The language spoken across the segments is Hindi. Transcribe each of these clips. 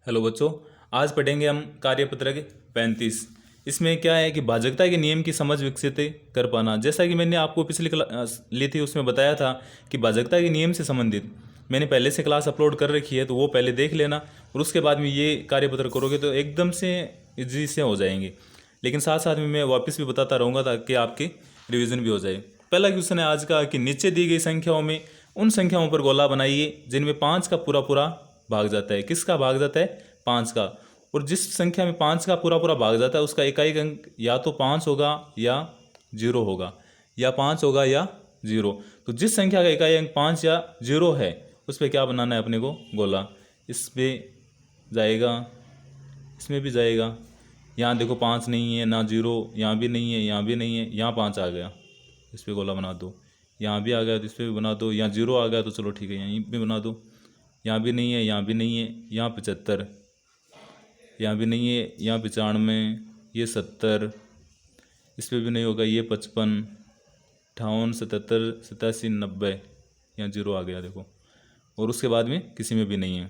हेलो बच्चों, आज पढ़ेंगे हम कार्यपत्रक 35। इसमें क्या है कि भाजकता के नियम की समझ विकसित कर पाना। जैसा कि मैंने आपको पिछली क्लास ली थी उसमें बताया था कि भाजकता के नियम से संबंधित मैंने पहले से क्लास अपलोड कर रखी है, तो वो पहले देख लेना और उसके बाद में ये कार्यपत्र करोगे तो एकदम से ईजी से हो जाएंगे। लेकिन साथ साथ में मैं वापस भी बताता रहूँगा ताकि आपकी रिवीजन भी हो जाए। पहला क्वेश्चन है आज का कि नीचे दी गई संख्याओं में उन संख्याओं पर गोला बनाइए जिनमें 5 का पूरा पूरा भाग जाता है। किसका भाग जाता है? 5 का। और जिस संख्या में 5 का पूरा पूरा भाग जाता है उसका इकाई अंक या तो 5 होगा या 0 होगा, या 5 होगा या 0। तो जिस संख्या का इकाई अंक 5 या 0 है उस पर क्या बनाना है अपने को? गोला। इस पर जाएगा, इसमें भी जाएगा। यहाँ देखो 5 नहीं है ना 0, यहाँ भी नहीं है, यहाँ भी नहीं है, यहाँ 5 आ गया, इस पर गोला बना दो। यहाँ भी आ गया तो इस पर भी बना दो। यहाँ 0 आ गया तो चलो ठीक है, यहीं पे बना दो। यहाँ भी नहीं है, यहाँ भी नहीं है, यहाँ 75, यहाँ भी नहीं है, यहाँ 95, ये 70, इस पर भी नहीं होगा, ये 55, 58, 77, 87, 90, यहाँ 0 आ गया देखो। और उसके बाद में किसी में भी नहीं है।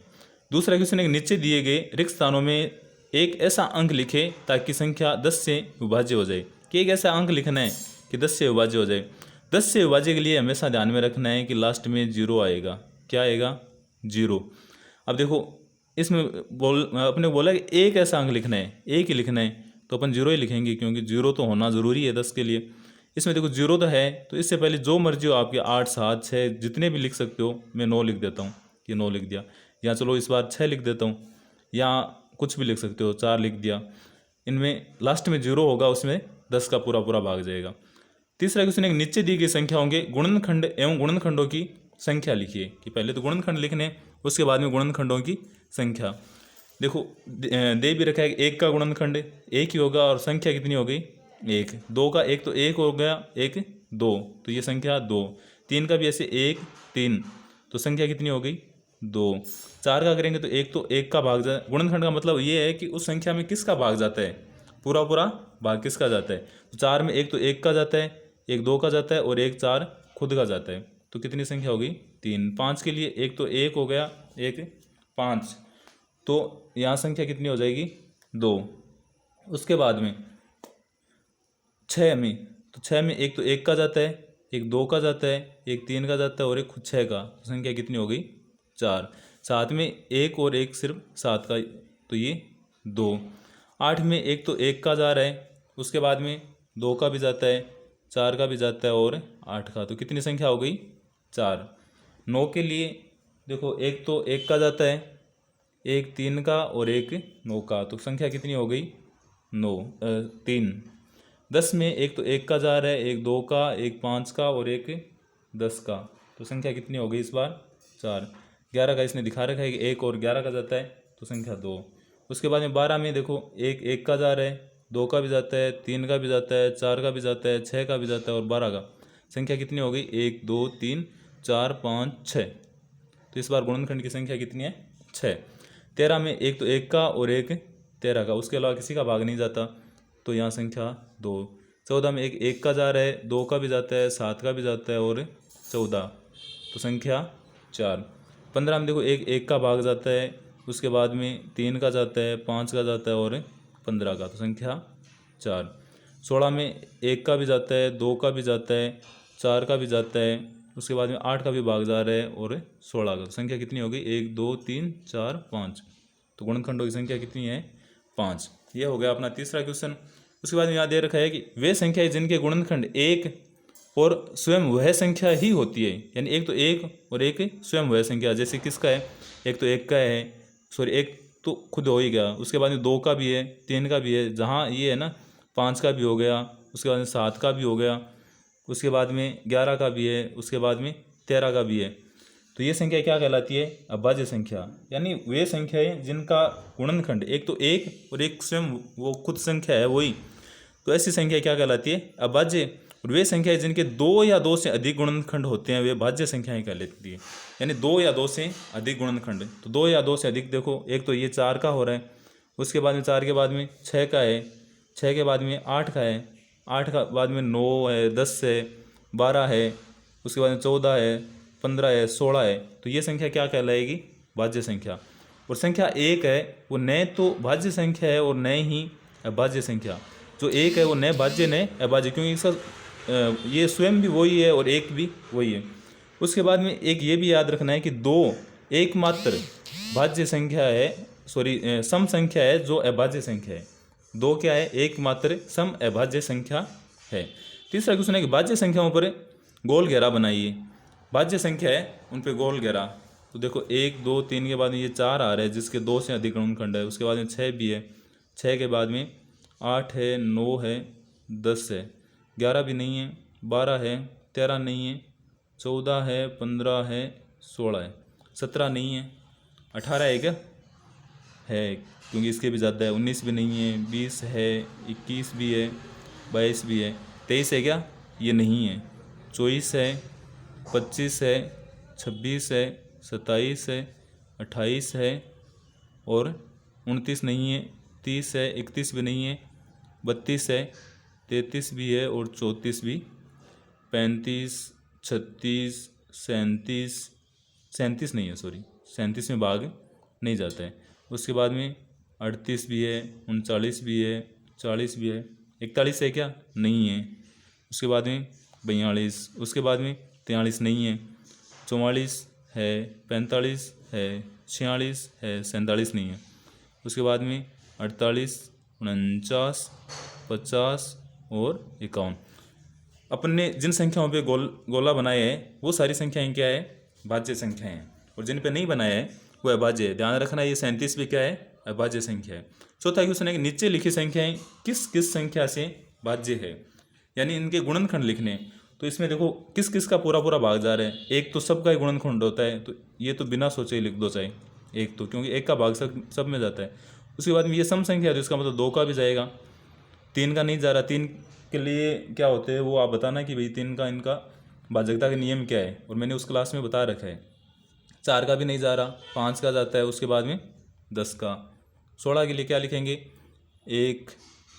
दूसरा क्वेश्चन है, नीचे दिए गए रिक्त स्थानों में एक ऐसा अंक लिखे ताकि संख्या 10 से विभाज्य हो जाए। कि एक ऐसा अंक लिखना है कि 10 से विभाज्य हो जाए। 10 से विभाज्य के लिए हमेशा ध्यान में रखना है कि लास्ट में 0 आएगा। क्या आएगा? 0। अब देखो इसमें अपने बोला कि एक ऐसा अंक लिखना है, एक ही लिखना है, तो अपन 0 ही लिखेंगे क्योंकि 0 तो होना ज़रूरी है 10 के लिए। इसमें देखो 0 तो है, तो इससे पहले जो मर्जी हो आपके 8, 7, 6 जितने भी लिख सकते हो। मैं 9 लिख देता हूँ, ये 9 लिख दिया। या चलो इस बार 6 लिख देता हूँ, या कुछ भी लिख सकते हो, 4 लिख दिया। इनमें लास्ट में 0 होगा, उसमें 10 का पूरा पूरा भाग जाएगा। तीसरा क्वेश्चन है, नीचे दी गई संख्याओं के गुणनखंड एवं गुणनखंडों की संख्या लिखिए। कि पहले तो गुणनखंड लिखने, उसके बाद में गुणनखंडों की संख्या। देखो दे भी रखा है कि 1 का गुणनखंड 1 ही होगा और संख्या कितनी हो गई? 1। 2 का 1 तो 1 हो गया, 1 2, तो ये संख्या 2। 3 का भी ऐसे 1 3, तो संख्या कितनी हो गई? 2। 4 का करेंगे तो 1 तो 1 का भाग जाए। गुणनखंड का मतलब ये है कि उस संख्या में किसका भाग जाता है, पूरा पूरा भाग किसका जाता है। तो 4 में 1 तो 1 का जाता है, 1 2 का जाता है और 1 4 खुद का जाता है। तो कितनी संख्या हो गई? 3। 5 के लिए 1 तो 1 हो गया, 1 5, तो यहाँ संख्या कितनी हो जाएगी? 2। उसके बाद में 6 में, तो 6 में 1 तो 1 का जाता है, 1 2 का जाता है, 1 3 का जाता है और 1 खुद 6 का, तो संख्या कितनी हो गई? 4। 7 में 1 और 1 सिर्फ 7 का, तो ये 2। 8 में 1 तो 1 का जा रहा है, उसके बाद में 2 का भी जाता है, 4 का भी जाता है और 8 का, तो कितनी संख्या हो गई? 4। 9 के लिए देखो 1 तो 1 का जाता है, 1 3 का और 1 9 का, तो संख्या कितनी हो गई? 9 3। 10 में 1 तो 1 का जा रहा है, 1 2 का, 1 5 का और 1 10 का, तो संख्या कितनी हो गई इस बार? 4। 11 का इसने दिखा रखा है कि 1 और 11 का जाता है, तो संख्या 2। उसके बाद में 12 में देखो 1 1 का जा रहा है, 2 का भी जाता है, 3 का भी जाता है, 4 का भी जाता है, 6 का भी जाता है और 12 का, संख्या कितनी हो गई? 1 2 3 4 5 6, तो इस बार गुणनखंड की संख्या कितनी है? 6। 13 में 1 तो 1 का और 1 13 का, उसके अलावा किसी का भाग नहीं जाता, तो यहाँ संख्या 2। 14 में 1 1 का जा रहा है, 2 का भी जाता है, 7 का भी जाता है और 14, तो संख्या 4। 15 में देखो 1 1 का भाग जाता है, उसके बाद में 3 का जाता है, 5 का जाता है और 15 का, तो संख्या 4। 16 में 1 का भी जाता है, 2 का भी जाता है, 4 का भी जाता है, उसके बाद में 8 का भी भाग जा रहा है और 16 का, तो संख्या कितनी हो गई? 1 2 3 4 5, तो गुणनखंडों की संख्या कितनी है? 5। यह हो गया अपना तीसरा क्वेश्चन। उसके बाद में यहाँ दे रखा है कि वे संख्याएं जिनके गुणनखंड 1 और स्वयं वह संख्या ही होती है, यानी 1 तो 1 और 1 स्वयं वह संख्या। जैसे किसका है? 1 तो 1 का है, सॉरी 1 तो खुद हो ही गया, उसके बाद में 2 का भी है, 3 का भी है, जहाँ ये है ना 5 का भी हो गया, उसके बाद में 7 का भी हो गया, उसके बाद में 11 का भी है, उसके बाद में 13 का भी है, तो ये संख्या क्या कहलाती है? अभाज्य संख्या। यानी वे संख्याएं जिनका गुणनखंड 1 तो 1 और 1 स्वयं वो खुद संख्या है वही, तो ऐसी संख्या क्या कहलाती है? अभाज्य। और वे संख्याएं जिनके 2 या 2 से अधिक गुणनखंड होते हैं वे भाज्य संख्याएं कहलाती है। यानी 2 या 2 से अधिक गुणनखंड, तो 2 या 2 से अधिक देखो, एक तो ये 4 का हो रहा है, उसके बाद में 4 के बाद में 6 का है, 6 के बाद में 8 का है, 8 का बाद में 9 है, 10 है, 12 है, उसके बाद में 14 है, 15 है, 16 है, तो ये संख्या क्या कहलाएगी? भाज्य संख्या। और संख्या 1 है वो न तो भाज्य संख्या है और न ही अभाज्य संख्या। जो 1 है वो न भाज्य न अभाज्य, क्योंकि इसका ये स्वयं भी वही है और 1 भी वही है। उसके बाद में एक ये भी याद रखना है कि 2 एकमात्र भाज्य संख्या है, सम संख्या है जो अभाज्य संख्या है। 2 क्या है? एकमात्र सम अभाज्य संख्या है। तीसरा क्वेश्चन है कि भाज्य संख्याओं पर गोल घेरा बनाइए। भाज्य संख्या है उन पर गोल घेरा, तो देखो 1 2 3 के बाद में ये 4 आ रहा है जिसके 2 से अधिक गुणनखंड है। उसके बाद में 6 भी है, 6 के बाद में 8 है, 9 है, 10 है, 11 भी नहीं है, 12 है, 13 नहीं है, 14 है, 15 है, 16 है, 17 नहीं है, 18 है क्या? है, क्योंकि इसके भी ज़्यादा है। 19 भी नहीं है, 20 है, 21 भी है, 22 भी है, 23 है क्या? ये नहीं है, 24 है, 25 है, 26 है, 27 है, 28 है और 29 नहीं है, 30 है, 31 भी नहीं है, 32 है, 33 भी है और 34 भी, 35, 36, 37 नहीं है, 37 में भाग नहीं जाता है। उसके बाद में 38 भी है, 39 भी है, 40 भी है, 41 है क्या? नहीं है। उसके बाद में 42, उसके बाद में 43 नहीं है, 44 है, 45 है, 46 है, 47 नहीं है। उसके बाद में 48, 49, 50 और 51। अपने जिन संख्याओं पे गोला बनाए हैं वो सारी संख्याएं क्या है? भाज्य संख्याएं हैं, और जिन पे नहीं बनाया है वो अभाज्य है। ध्यान रखना, ये 37 भी क्या है? अभाज्य संख्या है। चौथा क्वेश्चन है कि नीचे लिखी संख्याएं किस किस संख्या से भाज्य है, यानी इनके गुणनखंड लिखने। तो इसमें देखो किस किस का पूरा पूरा भाग जा रहा है। एक तो सबका ही गुणनखंड होता है, तो ये तो बिना सोचे ही लिख दो चाहे एक, तो क्योंकि एक का भाग सब में जाता है। उसके बाद में ये सम संख्या है, तो इसका मतलब 2 का भी जाएगा, 3 का नहीं जा रहा। 3 के लिए क्या होते हैं वो आप बताना कि भाई 3 का इनका भाजकता का नियम क्या है, और मैंने उस क्लास में बता रखा है। 4 का भी नहीं जा रहा, 5 का जाता है, उसके बाद में 10 का। 16 के लिए क्या लिखेंगे? 1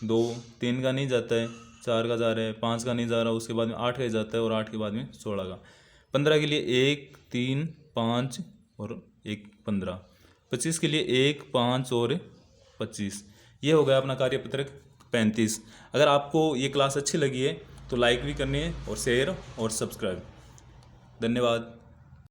2 3 का नहीं जाता है, 4 का जा रहा है, 5 का नहीं जा रहा, उसके बाद में 8 का ही जाता है और 8 के बाद में 16 का। 15 के लिए 1 3 5 और 1 15। 25 के लिए 1 5 और 25। ये हो गया अपना कार्यपत्रक 35। अगर आपको ये क्लास अच्छी लगी है तो लाइक भी करनी है और शेयर और सब्सक्राइब। धन्यवाद।